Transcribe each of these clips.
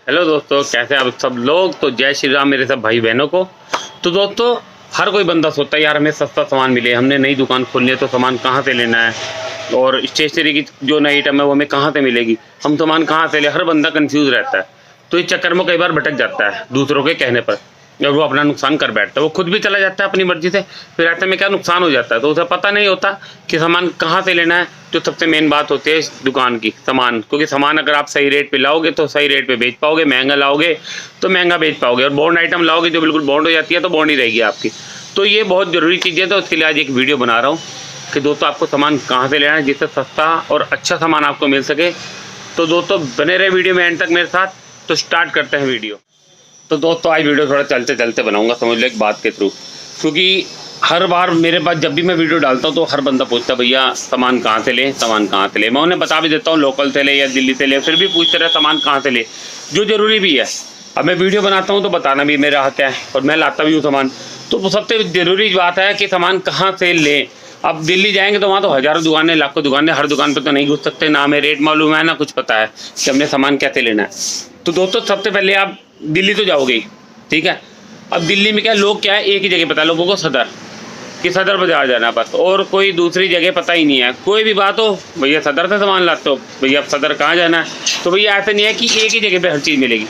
Hello दोस्तों, कैसे आप सब लोग। तो जय श्री राम मेरे सब भाई बहनों को। तो दोस्तों, हर कोई बंदा सोचता है यार हमें सस्ता सामान मिले, हमने नई दुकान खोलनी है तो सामान कहाँ से लेना है, और स्टेशनरी की जो नई आइटम है वो हमें कहाँ से मिलेगी, हम सामान कहाँ से ले। हर बंदा कंफ्यूज रहता है, तो इस चक्कर में कई बार भटक जाता है दूसरों के कहने पर, और वो अपना नुकसान कर बैठता है। वो खुद भी चला जाता है अपनी मर्जी से, फिर ऐसे में क्या नुकसान हो जाता है। तो उसे पता नहीं होता कि सामान कहाँ से लेना है, जो सबसे मेन बात होती है इस दुकान की, सामान। क्योंकि सामान अगर आप सही रेट पे लाओगे तो सही रेट पे बेच पाओगे, महंगा लाओगे तो महंगा बेच पाओगे, और बॉन्ड आइटम लाओगे जो बिल्कुल बॉन्ड हो जाती है तो बॉन्ड ही रहेगी आपकी। तो ये बहुत ज़रूरी चीज़ है। तो इसके लिए आज एक वीडियो बना रहा हूँ कि दोस्तों आपको सामान कहाँ से लेना है जिससे सस्ता और अच्छा सामान आपको मिल सके। तो दोस्तों बने रहे वीडियो में एंड तक मेरे साथ। तो स्टार्ट करते हैं वीडियो। तो दोस्तों आज वीडियो थोड़ा चलते चलते बनाऊंगा, समझ लो एक बात के थ्रू, क्योंकि हर बार मेरे पास जब भी मैं वीडियो डालता हूँ तो हर बंदा पूछता है भैया सामान कहाँ से ले, सामान कहाँ से ले। मैं उन्हें बता भी देता हूँ लोकल से ले या दिल्ली से ले, फिर भी पूछते रहे सामान कहाँ से ले, जो ज़रूरी भी है। अब मैं वीडियो बनाता हूँ तो बताना भी मेरा हक है, और मैं लाता भी हूँ सामान। तो सबसे ज़रूरी बात है कि सामान कहाँ से लें। अब दिल्ली जाएंगे तो वहाँ तो हज़ारों दुकानें, लाखों दुकानें, हर दुकान पर तो नहीं घुस सकते, ना हमें रेट मालूम है ना कुछ पता है कि हमने सामान कैसे लेना है। तो दोस्तों सबसे पहले आप दिल्ली तो जाओगे ही, ठीक है। अब दिल्ली में क्या लोग क्या है, एक ही जगह पता है लोगों को, सदर कि सदर बाजार जाना बस, और कोई दूसरी जगह पता ही नहीं है। कोई भी बात हो भैया सदर से सामान लाते हो, भैया अब सदर कहाँ जाना है। तो भैया ऐसा नहीं है कि एक ही जगह पे हर चीज़ मिलेगी।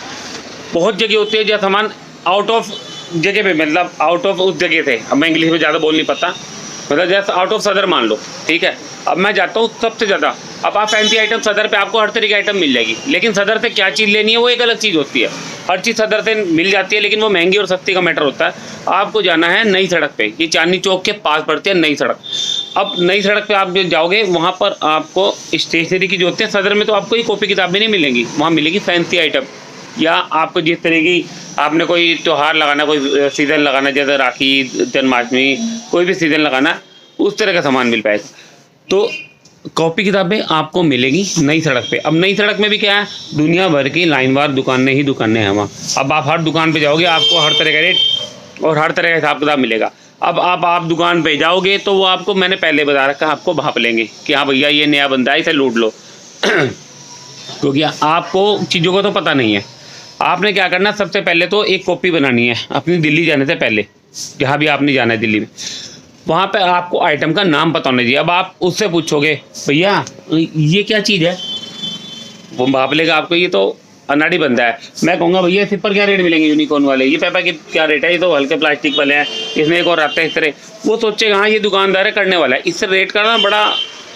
बहुत जगह होती है जहाँ सामान आउट ऑफ जगह पे, मतलब आउट ऑफ उस जगह से। अब मैं इंग्लिश में ज़्यादा बोल नहीं पाता, मतलब जैसे आउट ऑफ सदर मान लो, ठीक है। अब मैं जाता हूँ सबसे ज़्यादा, अब आप फैंसी आइटम सदर पे आपको हर तरह की आइटम मिल जाएगी, लेकिन सदर से क्या चीज़ लेनी है वो एक अलग चीज़ होती है। हर चीज़ सदर से मिल जाती है, लेकिन वो महंगी और सस्ती का मैटर होता है। आपको जाना है नई सड़क पे, ये चांदनी चौक के पास पड़ती है नई सड़क। अब नई सड़क पे आप जो जाओगे वहाँ पर आपको स्टेशनरी की जो होती है, सदर में तो आपको ये कॉपी किताबें नहीं मिलेंगी, वहाँ मिलेगी फैंसी आइटम, या आपको जिस तरह की आपने कोई त्यौहार लगाना, कोई सीज़न लगाना, जैसे राखी, जन्माष्टमी, कोई भी सीज़न लगाना, उस तरह का सामान मिल पाएगा। तो कॉपी किताबें आपको मिलेगी नई सड़क पे। अब नई सड़क में भी क्या है, दुनिया भर की लाइनवार दुकानें ही दुकानें हैं वहाँ। अब आप हर दुकान पे जाओगे आपको हर तरह का रेट और हर तरह का हिसाब किताब मिलेगा। अब आप दुकान पे जाओगे तो वो आपको, मैंने पहले बता रखा, आपको भाप लेंगे कि हाँ भैया ये नया बंदा है, इसे लूट लो। क्योंकि आपको चीज़ों का तो पता नहीं है। आपने क्या करना, सबसे पहले तो एक कॉपी बनानी है अपनी दिल्ली जाने से पहले, जहाँ भी आपने जाना है दिल्ली में, वहाँ पे आपको आइटम का नाम पता होना चाहिए। अब आप उससे पूछोगे भैया ये क्या चीज़ है, वो भाप लेगा आपको ये तो अनाड़ी बंदा है। मैं कहूँगा भैया इस पर क्या रेट मिलेंगे यूनिकॉर्न वाले, ये पेपर के क्या रेट है, ये तो हल्के प्लास्टिक वाले हैं, इसमें एक और आता है इस तरह। वो सोचेगा हाँ ये दुकानदार है, करने वाला है। इससे रेट का ना बड़ा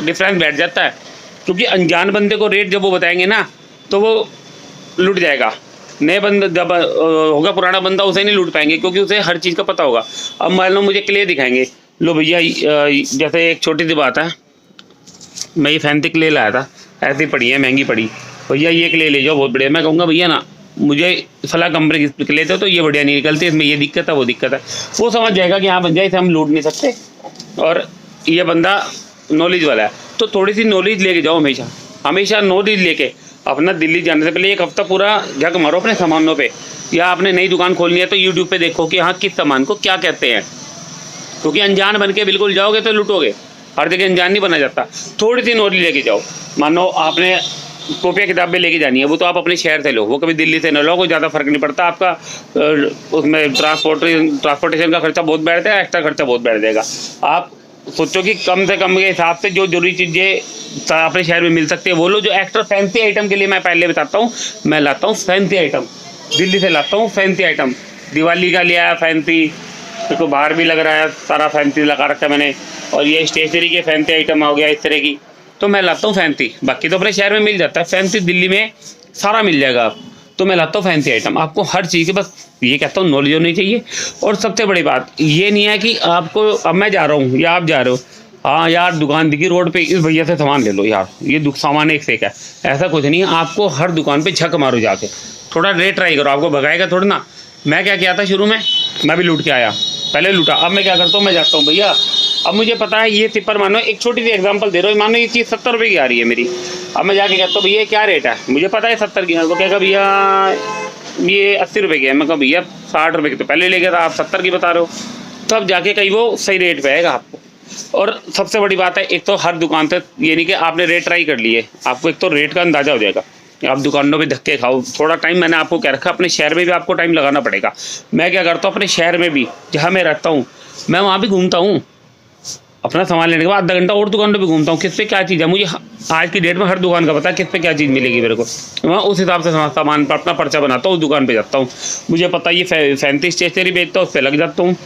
डिफरेंस बैठ जाता है, क्योंकि अनजान बंदे को रेट जब वो बताएंगे ना तो वो लुट जाएगा। नए बंदा जब होगा, पुराना बंदा उसे नहीं लूट पाएंगे, क्योंकि उसे हर चीज़ का पता होगा। अब मान लो मुझे क्ले दिखाएंगे, लो भैया जैसे एक छोटी सी बात है, मैं ये फैंसी क्ले लाया था, ऐसी पड़ी है, महंगी पड़ी, भैया ये क्ले ले जाओ बहुत बढ़िया। मैं कहूँगा भैया ना मुझे फला कंपनी की क्ले थे तो ये बढ़िया नहीं निकलती, इसमें ये दिक्कत है वो दिक्कत है। वो समझ जाएगा कि हाँ भैया इसे हम लूट नहीं सकते, और ये बंदा नॉलेज वाला है। तो थोड़ी सी नॉलेज लेके जाओ, हमेशा हमेशा नॉलेज लेके अपना दिल्ली जाने से पहले एक हफ्ता पूरा झक मारो अपने सामानों पे। या आपने नई दुकान खोलनी है तो यूट्यूब पे देखो कि हाँ किस सामान को क्या कहते हैं, क्योंकि अनजान बन के बिल्कुल जाओगे तो लूटोगे। हर जगह अनजान नहीं बना जाता। थोड़ी सी नॉलेज लेके जाओ। मानो आपने कॉपियाँ किताबें लेके जानी है, वो तो आप अपने शहर से लो, वो कभी दिल्ली से न लो, कोई ज़्यादा फर्क नहीं पड़ता आपका। उसमें ट्रांसपोर्टेशन का खर्चा बहुत बैठ जाएगा, एक्स्ट्रा खर्चा बहुत बैठ जाएगा। आप सोचो कि कम से कम के हिसाब से जो जरूरी चीज़ें अपने शहर में मिल सकती है वो लो। जो एक्स्ट्रा फैंसी आइटम के लिए मैं पहले बताता हूँ, मैं लाता हूँ फैंसी आइटम, दिल्ली से लाता हूँ फैंसी आइटम। दिवाली का लिया है फैंसी, तो बाहर भी लग रहा है, सारा फैंसी लगा रखा है मैंने। और ये स्टेशनरी के फैंसी आइटम हो गया इस तरह की, तो मैं लाता हूँ फैंसी। बाकी तो अपने शहर में मिल जाता है, फैंसी दिल्ली में सारा मिल जाएगा आप। तो मैं लाता हूँ फैंसी आइटम। आपको हर चीज़ की बस ये कहता हूँ नॉलेज होनी चाहिए। और सबसे बड़ी बात ये नहीं है कि आपको, अब मैं जा रहा हूँ या आप जा रहे हो, हाँ यार दुकान दिखी रोड पे, इस भैया से सामान ले लो यार, ये सामान एक से एक है, ऐसा कुछ नहीं है। आपको हर दुकान पे झक मारो जाके, थोड़ा रेट ट्राई करो, आपको भगाएगा थोड़ा ना। मैं क्या किया था शुरू में, मैं भी लूट के आया, पहले लूटा। अब मैं क्या करता हूँ, मैं जाता हूँ भैया, अब मुझे पता है ये सिपर, मानो एक छोटी सी एग्जांपल दे रहा हूँ, मानो ये चीज़ 70 रुपये की आ रही है मेरी। अब मैं जाके कहता हूँ भैया क्या रेट है, मुझे पता है 70 की है। तो कहेगा भैया ये 80 रुपये की है। मैं कहूँ भैया 60 रुपये की तो पहले ले गया था, आप 70 की बता रहे हो। तब जाके कहीं वो सही रेट पे आएगा आपको। और सबसे बड़ी बात है, एक तो हर दुकान से ये नहीं कि आपने रेट ट्राई कर लिए, आपको एक तो रेट का अंदाज़ा हो जाएगा आप दुकानों पे धक्के खाओ। थोड़ा टाइम मैंने आपको क्या रखा, अपने शहर में भी आपको टाइम लगाना पड़ेगा। मैं क्या करता हूँ, अपने शहर में भी जहाँ मैं रहता हूँ मैं वहाँ भी घूमता हूँ। अपना सामान लेने के बाद आधा घंटा और दुकानों पे घूमता हूँ, किस पे क्या चीज़ है। मुझे आज की डेट में हर दुकान का पता है किस पे क्या चीज़ मिलेगी मेरे को। मैं उस हिसाब से सामान पर अपना पर्चा बनाता हूँ, उस दुकान पे जाता हूँ। मुझे पता ये फैंसी स्टेशनरी बेचता हूँ, उस पर लग जाता हूँ।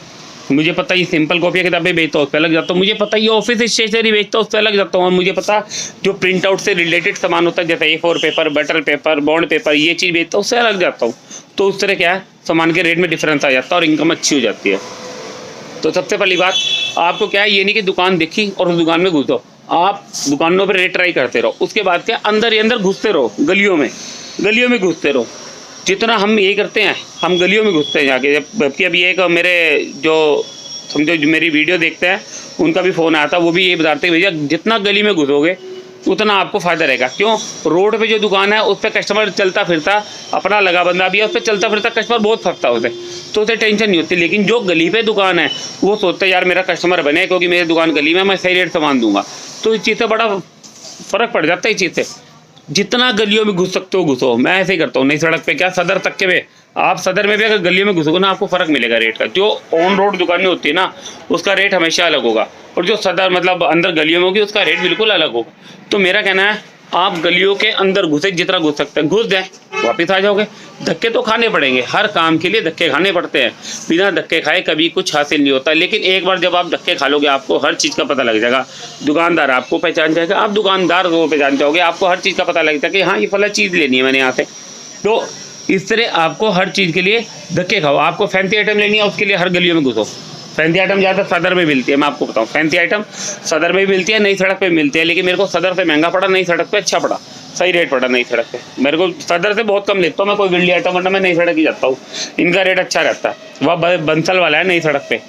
मुझे पता ये सिंपल कॉपी किताबें बेचता हूँ, उस पर लग जाता हूँ। मुझे पता ये ऑफिस स्टेशनरी बेचता हूँ, उस पर लग जाता हूँ। और मुझे पता जो प्रिंट आउट से रिलेटेड सामान होता है, जैसे A4 paper, butter paper, bond paper, ये चीज़ बेचता हूँ, उससे लग जाता हूँ। तो उस तरह क्या है, सामान के रेट में डिफरेंस आ जाता है और इनकम अच्छी हो जाती है। तो सबसे पहली बात आपको क्या है, ये नहीं कि दुकान देखी और उस दुकान में घुसो। आप दुकानों पर रेट ट्राई करते रहो। उसके बाद क्या, अंदर ही अंदर घुसते रहो, गलियों में घुसते रहो। जितना हम ये करते हैं, हम गलियों में घुसते हैं जाके। जबकि अभी एक मेरे जो समझो जो मेरी वीडियो देखते हैं उनका भी फ़ोन आया था, वो भी ये बताते हैं भैया जितना गली में घुसोगे उतना आपको फ़ायदा रहेगा। क्यों, रोड पे जो दुकान है उस पर कस्टमर चलता फिरता अपना लगा बंदा भी है, उस पर चलता फिरता कस्टमर बहुत फंसता होता है, तो उसे टेंशन नहीं होती। लेकिन जो गली पे दुकान है वो सोचता है यार मेरा कस्टमर बने, क्योंकि मेरी दुकान गली में, मैं सही रेट सामान दूंगा। तो इस चीज़ से बड़ा फ़र्क पड़ जाता है। इस चीज़ से जितना गलियों में घुस सकते हो घुसो। मैं ऐसे ही करता हूँ। नई सड़क पे क्या, सदर तक के में, आप सदर में भी अगर गलियों में घुसोगे ना आपको फ़र्क मिलेगा रेट का। जो ऑन रोड दुकानें होती है ना उसका रेट हमेशा अलग होगा, और जो सदर मतलब अंदर गलियों में होगी उसका रेट बिल्कुल अलग होगा। तो मेरा कहना है आप गलियों के अंदर घुसे, जितना घुस सकते हैं घुस जाए, वापस आ जाओगे। धक्के तो खाने पड़ेंगे, हर काम के लिए धक्के खाने पड़ते हैं। बिना धक्के खाए कभी कुछ हासिल नहीं होता। लेकिन एक बार जब आप धक्के खा लोगे आपको हर चीज़ का पता लग जाएगा। दुकानदार आपको पहचान जाएगा, आप दुकानदार को पहचान जाओगे, आपको हर चीज़ का पता लग जाएगा कि हाँ ये फला चीज़ लेनी है मैंने यहाँ से। तो इस तरह आपको हर चीज़ के लिए धक्के खाओ। आपको फैंसी आइटम लेनी है उसके लिए हर गलियों में घुसो। फैंसी आइटम ज़्यादा सदर में मिलती है, मैं आपको बताऊँ। फैंसी आइटम सदर में भी मिलती है, नई सड़क पे मिलती है। लेकिन मेरे को सदर से महंगा पड़ा, नई सड़क पे अच्छा पड़ा, सही रेट पड़ा नई सड़क पे। मेरे को सदर से बहुत कम लेता हूँ मैं कोई बिल्डी आइटम, वरना मैं नई सड़क ही जाता हूँ। इनका रेट अच्छा रहता है। वह बंसल वाला है नई सड़क पे,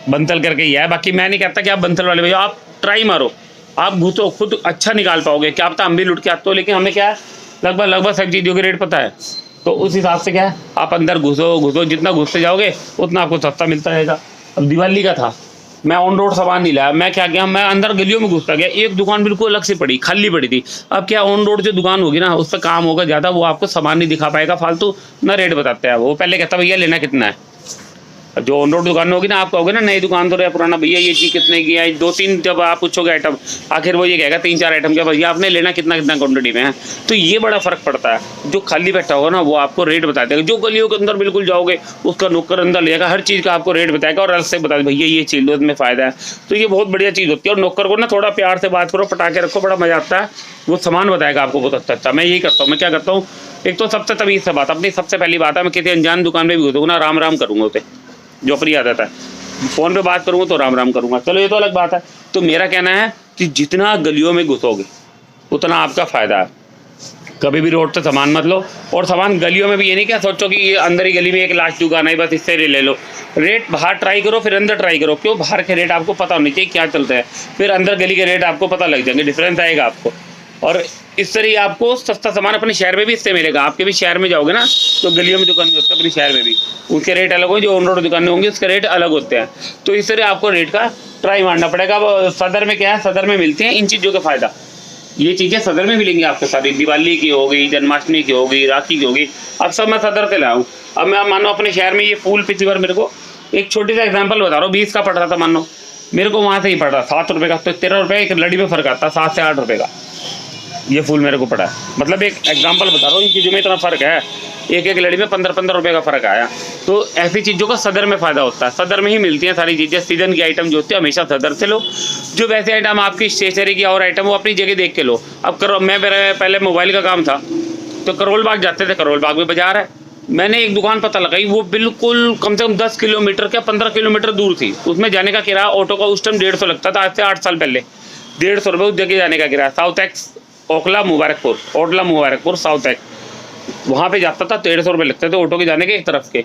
बंसल करके ही है। बाकी मैं नहीं कहता कि आप बंसल वाले भैया, आप ट्राई मारो, आप घुसो, खुद अच्छा निकाल पाओगे। क्या पता हम भी लुट के आते हो, लेकिन हमें क्या है लगभग सब चीज़ों के रेट पता है। तो उस हिसाब से क्या है, आप अंदर घुसो, जितना घुसते जाओगे उतना आपको सस्ता मिलता रहेगा। अब दिवाली का था, मैं ऑन रोड सामान नहीं लाया, मैं क्या किया, मैं अंदर गलियों में घुसता गया। एक दुकान बिल्कुल अलग से पड़ी, खाली पड़ी थी। अब क्या, ऑन रोड जो दुकान होगी ना उस पर काम होगा ज़्यादा, वो आपको सामान नहीं दिखा पाएगा फालतू, ना रेट बताते हैं वो। पहले कहता भैया लेना कितना है। जो ऑन रोड दुकान होगी ना, आप कहोगे ना नई दुकान तो पुराना, भैया ये चीज़ कितने की है, 2-3 जब आप पूछोगे आइटम, आखिर वो ये कहेगा 3-4 आइटम का, भैया आपने लेना कितना क्वांटिटी में है। तो ये बड़ा फ़र्क पड़ता है। जो खाली बैठा होगा ना वो आपको रेट बता देगा। जो गलियों के अंदर बिल्कुल जाओगे उसका नौकर अंदर ले जाएगा, हर चीज़ का आपको रेट बताएगा और अलग से बता देगा भैया ये चीज़ लो, इसमें फ़ायदा है। तो ये बहुत बढ़िया चीज़ होती है। और नौकर को ना थोड़ा प्यार से बात करो, पटाखे रखो, बड़ा मज़ा आता है। वो सामान बताएगा आपको बहुत अच्छा। मैं यही करता हूँ। मैं क्या करता हूँ, एक तो सबसे तमीज़ से बात, अपनी सबसे पहली बात है, मैं किसी अनजान दुकान में भी घुसूँगा ना राम राम करूँगा उसे, जो अपनी आदत है। फ़ोन पे बात करूँगा तो राम राम करूँगा, चलो ये तो अलग बात है। तो मेरा कहना है कि जितना गलियों में घुसोगे उतना आपका फ़ायदा है। कभी भी रोड से सामान मत लो। और सामान गलियों में भी ये नहीं क्या सोचो कि ये अंदर ही गली में एक लास्ट दुकान है बस इससे ले लो। रेट बाहर ट्राई करो, फिर अंदर ट्राई करो। क्यों, बाहर के रेट आपको पता होने चाहिए क्या चलता है, फिर अंदर गली के रेट आपको पता लग जाएंगे, डिफरेंस आएगा आपको। और इस तरह आपको सस्ता सामान अपने शहर में भी इससे मिलेगा। आपके भी शहर में जाओगे ना तो गलियों में दुकान होती है अपने शहर में भी, उसके रेट अलग होंगे। जो ऑन रोड दुकानें होंगी उसके रेट अलग होते हैं। तो इस तरह आपको रेट का ट्राई मारना पड़ेगा। अब सदर में क्या है, सदर में मिलती हैं इन चीज़ों का फ़ायदा। ये चीज़ें सदर में मिलेंगी आपके साथ। दिवाली की होगी, जन्माष्टमी की होगी, राखी की होगी, अब सब मैं सदर से लाऊँ। अब मैं मानो अपने शहर में ये फूल पिछली बार मेरे को एक छोटी सा एग्जाम्पल बता रहा हूँ, 20 का पड़ रहा था मानो, मेरे को वहाँ से ही पड़ रहा 7 रुपये का। तो 13 रुपये एक लड़ी में फ़र्क आता, 7 से 8 रुपये का ये फूल मेरे को पड़ा है। मतलब एक एग्जांपल बता रहा हूँ, इन चीज़ों में इतना फ़र्क है। एक लड़ी में 15-15 रुपये का फ़र्क आया। तो ऐसी चीज़ों का सदर में फ़ायदा होता है। सदर में ही मिलती हैं सारी चीज़ें। सीजन की आइटम जो होती है हमेशा सदर से लो। जो वैसे आइटम आपकी स्टेशनरी की और आइटम वो अपनी जगह देख के लो। अब मैं पहले मोबाइल का काम था तो करोल बाग जाते थे, करोल बाग में बाजार है। मैंने एक दुकान पता लगाई, वो बिल्कुल कम से कम 10 किलोमीटर क्या 15 किलोमीटर दूर थी। उसमें जाने का किराया ऑटो का उस टाइम 150 लगता था, आज से 8 साल पहले 150 रुपये उस जगह जाने का किराया। South x Okhla Mubarakpur south x, वहाँ पे जाता था 150 रुपये लगते थे ऑटो के जाने के एक तरफ के।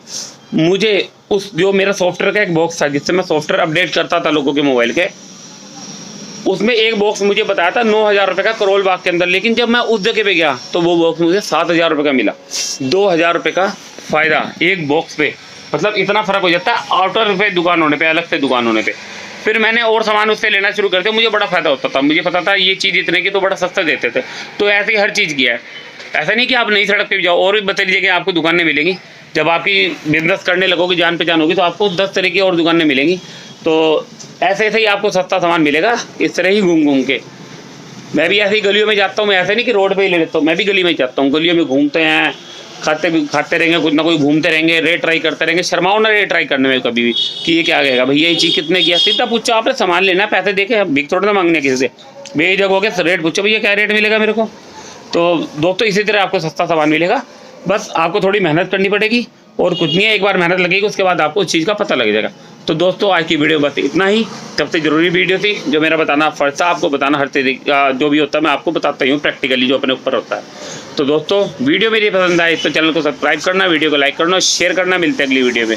मुझे उस जो मेरा सॉफ्टवेयर का एक बॉक्स था जिससे मैं सॉफ्टवेयर अपडेट करता था लोगों के मोबाइल के, उसमें एक बॉक्स मुझे बताया था 9,000 रुपये का करोल बाग के अंदर। लेकिन जब मैं उस जगह पे गया तो वो बॉक्स मुझे 7,000 रुपये का मिला। 2,000 रुपये का फ़ायदा एक बॉक्स पे। मतलब इतना फ़र्क हो जाता है आउटर रुपये दुकान होने पे, अलग से दुकान होने पे। फिर मैंने और सामान उससे लेना शुरू कर दिया, मुझे बड़ा फ़ायदा होता था। मुझे पता था ये चीज़ इतने की तो बड़ा सस्ता देते थे। तो ऐसे ही हर चीज़ किया है। ऐसा नहीं कि आप नई सड़क पे भी जाओ और भी बता लीजिए कि आपको दुकानें मिलेंगी। जब आपकी बिजनेस करने लगोगे, जान पहचान होगी, तो आपको 10 तरह की और दुकानें मिलेंगी। तो ऐसे ऐसे ही आपको सस्ता सामान मिलेगा, इस तरह ही घूम घूम के। मैं भी ऐसे ही गलियों में जाता हूँ, मैं ऐसे नहीं कि रोड पे ही ले लेता हूँ, मैं भी गली में ही जाता हूँ, गलियों में घूमते हैं, खाते रहेंगे, कुछ ना कुछ घूमते रहेंगे, रेट ट्राई करते रहेंगे। शर्माओ ना रेट ट्राई करने में कभी भी कि ये क्या कहेगा भैया, ये चीज़ कितने की है। सीधा पूछो, आपने सामान लेना है, पैसे देके भीख थोड़ा ना मांगने किसी से, बेझिझक हो के रेट पूछो, भैया क्या रेट मिलेगा मेरे को। तो दोस्तों इसी तरह आपको सस्ता सामान मिलेगा, बस आपको थोड़ी मेहनत करनी पड़ेगी और कुछ नहीं है, एक बार मेहनत लगेगी उसके बाद आपको उस चीज़ का पता लग जाएगा। तो दोस्तों आज की वीडियो बस इतना ही, सबसे ज़रूरी वीडियो थी, जो मेरा बताना फर्ज था, आपको बताना हर तरीका जो भी होता है मैं आपको बताता ही हूँ प्रैक्टिकली, जो अपने ऊपर होता है। तो दोस्तों वीडियो मेरी पसंद आए तो चैनल को सब्सक्राइब करना, वीडियो को लाइक करना, शेयर करना। मिलते हैं अगली वीडियो में।